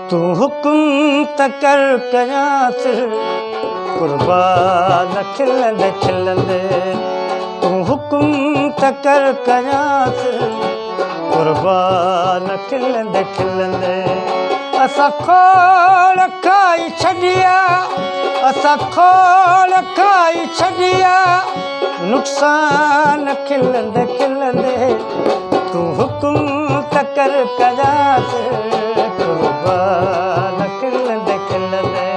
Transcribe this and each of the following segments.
तू हुकुम त कर कयास कुर्बान खिलंदे खिलंदे तू हुकुम त कर कयास कुर्बान खिलंदे खिलंदे असां खोड़ खाई छॾिया असां खोड़ खाई छॾिया नुक़सान खिलंदे खिलंदे तू हुकुम त कर कयास कुर्बान खिलंदे खिलंदे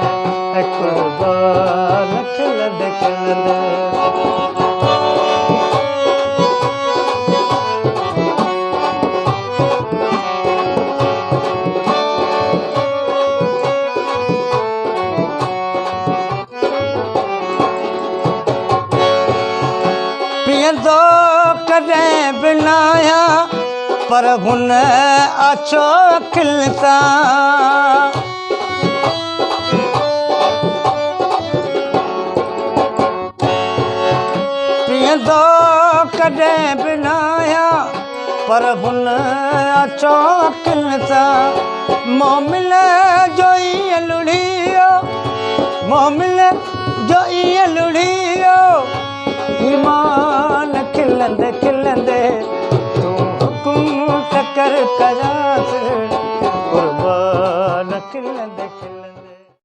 कुर्बान खिलंदे खिलंदे पीअंदो कॾहिं बि न आहियां पर हुन अछो अखियुनि सां पीअंदो कॾहिं बि न आहियां पर हुन अछो अखियुनि सां मोमिल जो ईअं लुड़ियो मोमिल जो ईअं लुड़ियो ईमान खिलंदे खिलंदे तू हुकुम त कर कयास